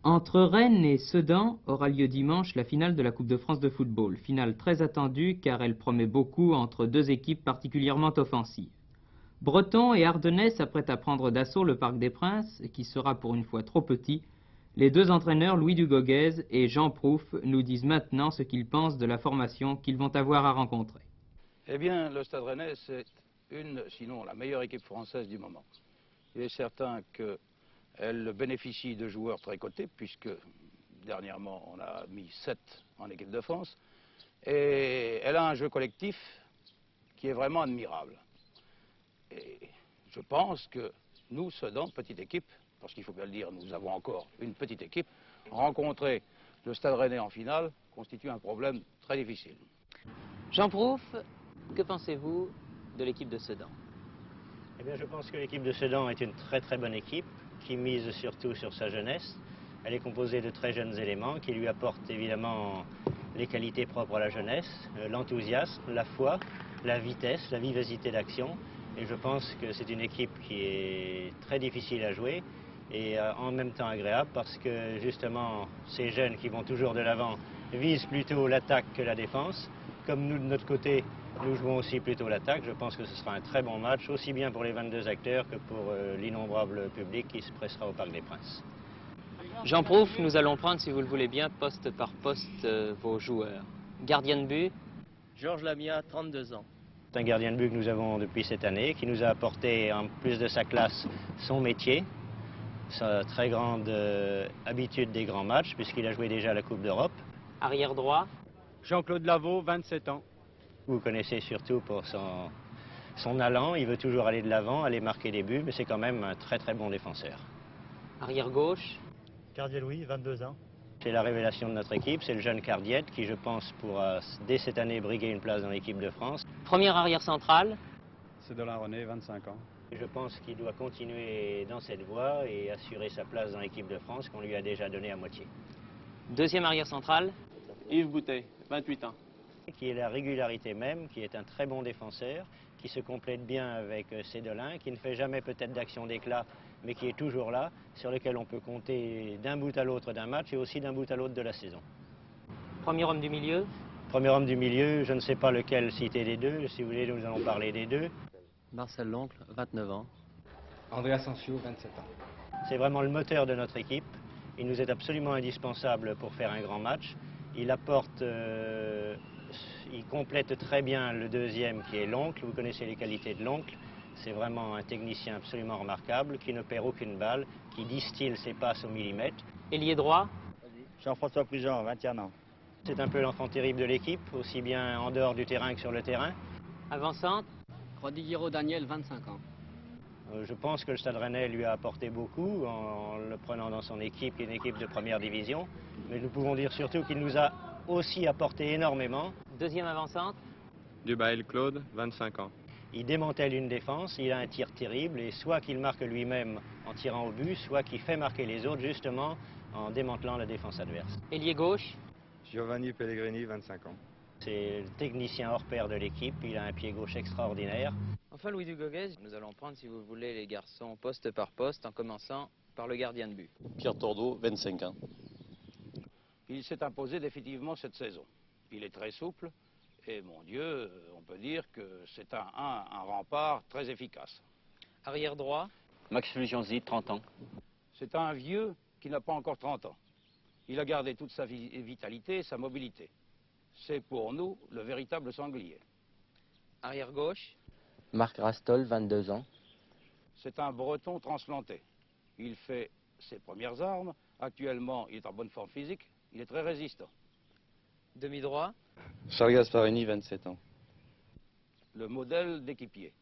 Entre Rennes et Sedan aura lieu dimanche la finale de la Coupe de France de football. Finale très attendue car elle promet beaucoup entre deux équipes particulièrement offensives. Bretons et Ardennais s'apprêtent à prendre d'assaut le Parc des Princes, qui sera pour une fois trop petit. Les deux entraîneurs Louis Dugauguez et Jean Prouff nous disent maintenant ce qu'ils pensent de la formation qu'ils vont avoir à rencontrer. Eh bien, le Stade Rennais, c'est sinon la meilleure équipe française du moment. Il est certain qu'elle bénéficie de joueurs très cotés, puisque dernièrement, on a mis 7 en équipe de France. Et elle a un jeu collectif qui est vraiment admirable. Et je pense que nous, Sedan, petite équipe, parce qu'il faut bien le dire, nous avons encore une petite équipe, rencontrer le Stade Rennais en finale constitue un problème très difficile. Jean Prouff, que pensez-vous de l'équipe de Sedan? Eh bien, je pense que l'équipe de Sedan est une très très bonne équipe qui mise surtout sur sa jeunesse. Elle est composée de très jeunes éléments qui lui apportent évidemment les qualités propres à la jeunesse, l'enthousiasme, la foi, la vitesse, la vivacité d'action. Et je pense que c'est une équipe qui est très difficile à jouer et en même temps agréable parce que justement ces jeunes qui vont toujours de l'avant visent plutôt l'attaque que la défense. Comme nous de notre côté, nous jouons aussi plutôt l'attaque. Je pense que ce sera un très bon match, aussi bien pour les 22 acteurs que pour l'innombrable public qui se pressera au Parc des Princes. Jean Prouff, nous allons prendre, si vous le voulez bien, poste par poste, vos joueurs. Gardien de but, Georges Lamia, 32 ans. C'est un gardien de but que nous avons depuis cette année, qui nous a apporté, en plus de sa classe, son métier, sa très grande habitude des grands matchs, puisqu'il a joué déjà à la Coupe d'Europe. arrière droit, Jean-Claude Lavaux, 27 ans. Vous connaissez surtout pour son allant, il veut toujours aller de l'avant, aller marquer des buts, mais c'est quand même un très très bon défenseur. arrière gauche, Cardier Louis, 22 ans. C'est la révélation de notre équipe, c'est le jeune Cardiette qui, je pense, pourra dès cette année briguer une place dans l'équipe de France. premier arrière central, C'est Delin René, 25 ans. Je pense qu'il doit continuer dans cette voie et assurer sa place dans l'équipe de France qu'on lui a déjà donnée à moitié. deuxième arrière central, Yves Boutet, 28 ans. Qui est la régularité même, qui est un très bon défenseur, qui se complète bien avec Sédelin, qui ne fait jamais peut-être d'action d'éclat, mais qui est toujours là, sur lequel on peut compter d'un bout à l'autre d'un match et aussi d'un bout à l'autre de la saison. premier homme du milieu, Premier homme du milieu, je ne sais pas lequel citer des deux, si vous voulez nous allons parler des deux. Marcel Loncle, 29 ans. André Asensio, 27 ans. C'est vraiment le moteur de notre équipe, il nous est absolument indispensable pour faire un grand match. Il apporte, il complète très bien le deuxième qui est l'oncle. Vous connaissez les qualités de l'oncle. C'est vraiment un technicien absolument remarquable qui ne perd aucune balle, qui distille ses passes au millimètre. ailier droit, Jean-François Prigent, 21 ans. C'est un peu l'enfant terrible de l'équipe, aussi bien en dehors du terrain que sur le terrain. avant-centre, Rodiguero Daniel, 25 ans. Je pense que le Stade Rennais lui a apporté beaucoup en le prenant dans son équipe, qui est une équipe de première division. Mais nous pouvons dire surtout qu'il nous a aussi apporté énormément. deuxième avant-centre, Dubaël Claude, 25 ans. Il démantèle une défense, il a un tir terrible et soit qu'il marque lui-même en tirant au but, soit qu'il fait marquer les autres justement en démantelant la défense adverse. ailier gauche, Giovanni Pellegrini, 25 ans. C'est le technicien hors pair de l'équipe, il a un pied gauche extraordinaire. enfin Louis Dugauguez. Nous allons prendre, si vous voulez, les garçons poste par poste, en commençant par le gardien de but. Pierre Tordeau, 25 ans. Il s'est imposé définitivement cette saison. Il est très souple et, mon Dieu, on peut dire que c'est un rempart très efficace. arrière droit, Max Fulgenzi, 30 ans. C'est un vieux qui n'a pas encore 30 ans. Il a gardé toute sa vitalité et sa mobilité. C'est pour nous le véritable sanglier. arrière gauche, Marc Rastol, 22 ans. C'est un breton transplanté. Il fait ses premières armes. Actuellement, il est en bonne forme physique. Il est très résistant. demi droit, Charles Gasparini, 27 ans. Le modèle d'équipier.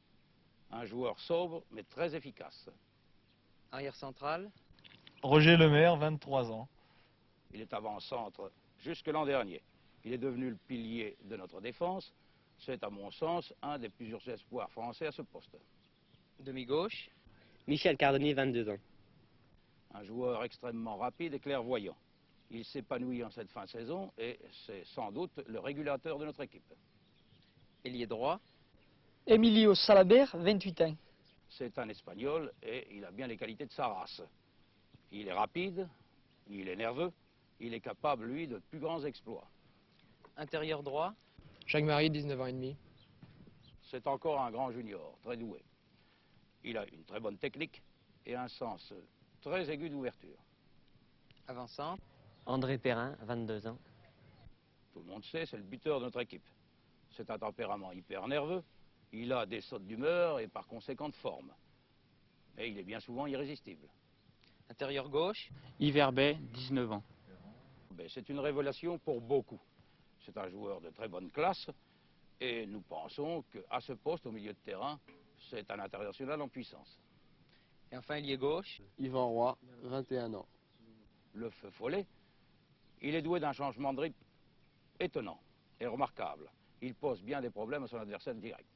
Un joueur sobre, mais très efficace. arrière central, Roger Lemaire, 23 ans. Il est avant-centre jusque l'an dernier. Il est devenu le pilier de notre défense. C'est, à mon sens, un des plusieurs espoirs français à ce poste. demi gauche, Michel Cardoni, 22 ans. Un joueur extrêmement rapide et clairvoyant. Il s'épanouit en cette fin de saison et c'est sans doute le régulateur de notre équipe. ailier droit, Emilio Salaber, 28 ans. C'est un Espagnol et il a bien les qualités de sa race. Il est rapide, Il est nerveux, il est capable, lui, de plus grands exploits. Intérieur droit, Jacques-Marie, 19 ans et demi. C'est encore un grand junior, très doué. Il a une très bonne technique et un sens très aigu d'ouverture. avançant, André Perrin, 22 ans. Tout le monde sait, c'est le buteur de notre équipe. C'est un tempérament hyper nerveux, il a des sautes d'humeur et par conséquent de forme. Mais il est bien souvent irrésistible. intérieur gauche, Yves Herbet, 19 ans. C'est une révélation pour beaucoup. C'est un joueur de très bonne classe et nous pensons qu'à ce poste, au milieu de terrain, c'est un international en puissance. et enfin ailier gauche, Yvan Roy, 21 ans. Le feu follet, il est doué d'un changement de rythme étonnant et remarquable. Il pose bien des problèmes à son adversaire direct.